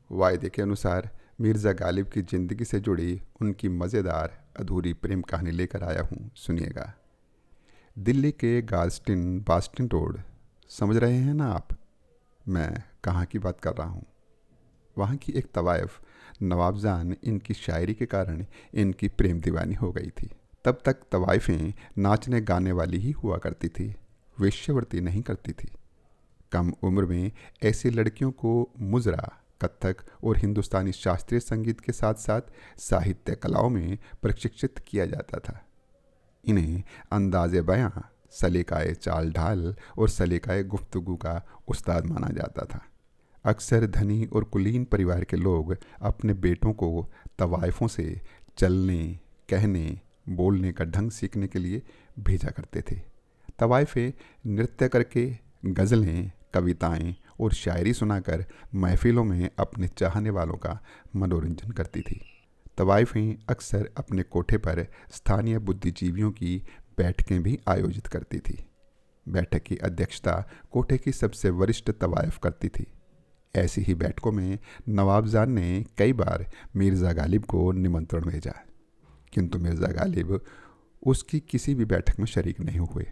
वायदे के अनुसार मिर्ज़ा गालिब की ज़िंदगी से जुड़ी उनकी मज़ेदार अधूरी प्रेम कहानी लेकर आया हूँ, सुनिएगा। दिल्ली के गार्स्टन बास्टन रोड, समझ रहे हैं ना आप मैं कहाँ की बात कर रहा हूँ। वहाँ की एक तवाइफ नवाबजान इनकी शायरी के कारण इनकी प्रेम दीवानी हो गई थी। तब तक तवाइफें नाचने गाने वाली ही हुआ करती थी, वेश्यावृत्ति नहीं करती थी। कम उम्र में ऐसी लड़कियों को मुजरा, कथक और हिंदुस्तानी शास्त्रीय संगीत के साथ साथ साहित्य कलाओं में प्रशिक्षित किया जाता था। इन्हें अंदाज़े बयां, सलीकाए चाल ढाल और सलीकाए गुफ्तगू का उस्ताद माना जाता था। अक्सर धनी और कुलीन परिवार के लोग अपने बेटों को तवाइफों से चलने, कहने, बोलने का ढंग सीखने के लिए भेजा करते थे। तवाइफें नृत्य करके, गज़लें, कविताएं और शायरी सुनाकर महफिलों में अपने चाहने वालों का मनोरंजन करती थी। तवाइफें अक्सर अपने कोठे पर स्थानीय बुद्धिजीवियों की बैठकें भी आयोजित करती थी। बैठक की अध्यक्षता कोठे की सबसे वरिष्ठ तवाइफ करती थी। ऐसी ही बैठकों में नवाबजान ने कई बार मिर्ज़ा गालिब को निमंत्रण भेजा, किंतु मिर्ज़ा गालिब उसकी किसी भी बैठक में शरीक नहीं हुए।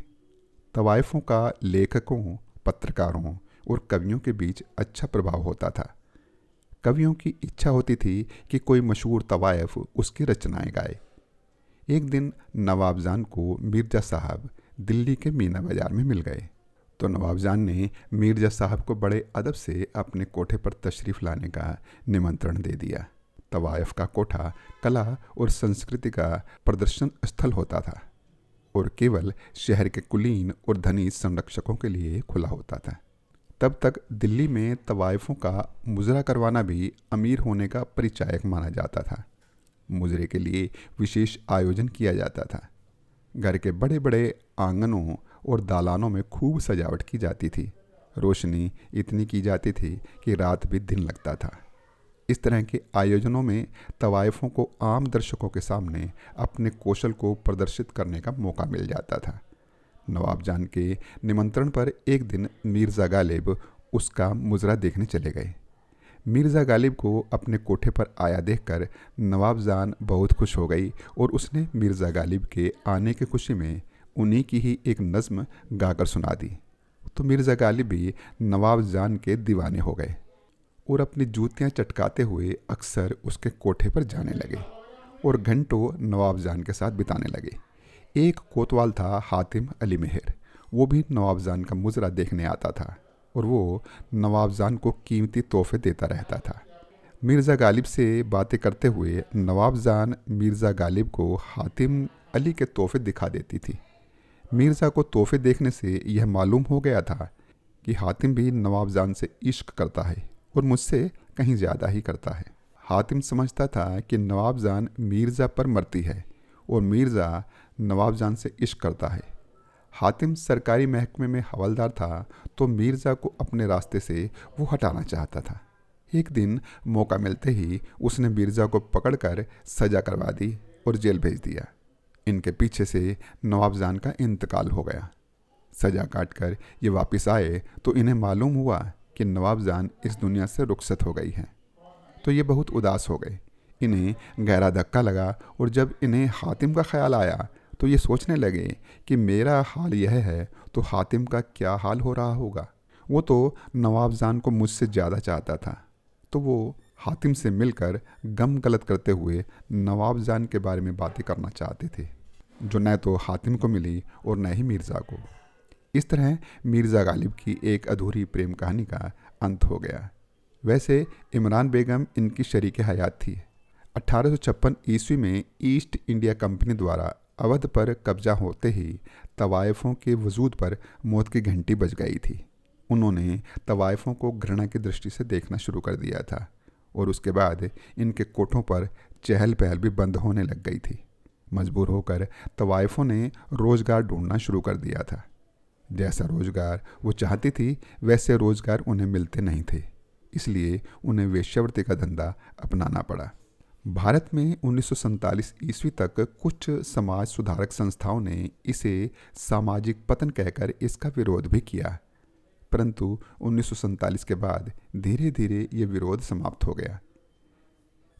तवाइफों का लेखकों, पत्रकारों और कवियों के बीच अच्छा प्रभाव होता था। कवियों की इच्छा होती थी कि कोई मशहूर तवाइफ उसकी रचनाएं गाए। एक दिन नवाबजान को मिर्ज़ा साहब दिल्ली के मीना बाज़ार में मिल गए, तो नवाबजान ने मिर्ज़ा साहब को बड़े अदब से अपने कोठे पर तशरीफ़ लाने का निमंत्रण दे दिया। तवाइफ का कोठा कला और संस्कृति का प्रदर्शन स्थल होता था और केवल शहर के कुलीन और धनी संरक्षकों के लिए खुला होता था। तब तक दिल्ली में तवाइफों का मुजरा करवाना भी अमीर होने का परिचायक माना जाता था। मुजरे के लिए विशेष आयोजन किया जाता था। घर के बड़े बड़े आंगनों और दालानों में खूब सजावट की जाती थी। रोशनी इतनी की जाती थी कि रात भी दिन लगता था। इस तरह के आयोजनों में तवाइफों को आम दर्शकों के सामने अपने कौशल को प्रदर्शित करने का मौका मिल जाता था। नवाबजान के निमंत्रण पर एक दिन मिर्ज़ा गालिब उसका मुजरा देखने चले गए। मिर्ज़ा गालिब को अपने कोठे पर आया देखकर नवाबजान बहुत खुश हो गई और उसने मिर्ज़ा गालिब के आने की खुशी में उन्हीं की ही एक नज़्म गाकर सुना दी। तो मिर्ज़ा गालिब भी नवाबजान के दीवाने हो गए और अपनी जूतियां चटकाते हुए अक्सर उसके कोठे पर जाने लगे और घंटों नवाबजान के साथ बिताने लगे। एक कोतवाल था हातिम अली मेहर, वो भी नवाबजान का मुजरा देखने आता था और वो नवाबजान को कीमती तोहफे देता रहता था। मिर्ज़ा गालिब से बातें करते हुए नवाबजान मिर्ज़ा गालिब को हातिम अली के तोहफे दिखा देती थी। मिर्ज़ा को तोहफे देखने से यह मालूम हो गया था कि हातिम भी नवाबजान से इश्क करता है और मुझसे कहीं ज़्यादा ही करता है। हातिम समझता था कि नवाबजान मिर्ज़ा पर मरती है और मिर्ज़ा नवाबजान से इश्क करता है। हातिम सरकारी महकमे में हवलदार था, तो मिर्ज़ा को अपने रास्ते से वो हटाना चाहता था। एक दिन मौका मिलते ही उसने मिर्ज़ा को पकड़कर सज़ा करवा दी और जेल भेज दिया। इनके पीछे से नवाबजान का इंतकाल हो गया। सज़ा काट कर ये वापस आए तो इन्हें मालूम हुआ कि नवाबजान इस दुनिया से रुखसत हो गई हैं। तो ये बहुत उदास हो गए। इन्हें गहरा धक्का लगा और जब इन्हें हातिम का ख्याल आया तो ये सोचने लगे कि मेरा हाल यह है तो हातिम का क्या हाल हो रहा होगा। वो तो नवाबजान को मुझसे ज़्यादा चाहता था, तो वो हातिम से मिलकर गम गलत करते हुए नवाबजान के बारे में बातें करना चाहते थे, जो न तो हातिम को मिली और न ही मिर्ज़ा को। इस तरह मिर्ज़ा गालिब की एक अधूरी प्रेम कहानी का अंत हो गया। वैसे इमरान बेगम इनकी शरीक हयात थी। 1856 ईस्वी में ईस्ट इंडिया कंपनी द्वारा अवध पर कब्जा होते ही तवाइफों के वजूद पर मौत की घंटी बज गई थी। उन्होंने तवाइफों को घृणा की दृष्टि से देखना शुरू कर दिया था और उसके बाद इनके कोठों पर चहल पहल भी बंद होने लग गई थी। मजबूर होकर तवाइफों ने रोज़गार ढूंढना शुरू कर दिया था। जैसा रोज़गार वो चाहती थी वैसे रोज़गार उन्हें मिलते नहीं थे, इसलिए उन्हें वेश्यावृत्ति का धंधा अपनाना पड़ा। भारत में 1947 ईस्वी तक कुछ समाज सुधारक संस्थाओं ने इसे सामाजिक पतन कहकर इसका विरोध भी किया। परंतु 1947 के बाद धीरे धीरे ये विरोध समाप्त हो गया।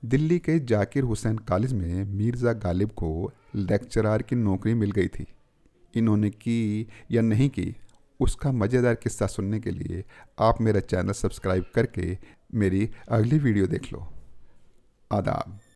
दिल्ली के जाकिर हुसैन कॉलेज में मिर्ज़ा गालिब को लेक्चरर की नौकरी मिल गई थी। इन्होंने की या नहीं की, उसका मज़ेदार किस्सा सुनने के लिए आप मेरा चैनल सब्सक्राइब करके मेरी अगली वीडियो देख लो। आदाब।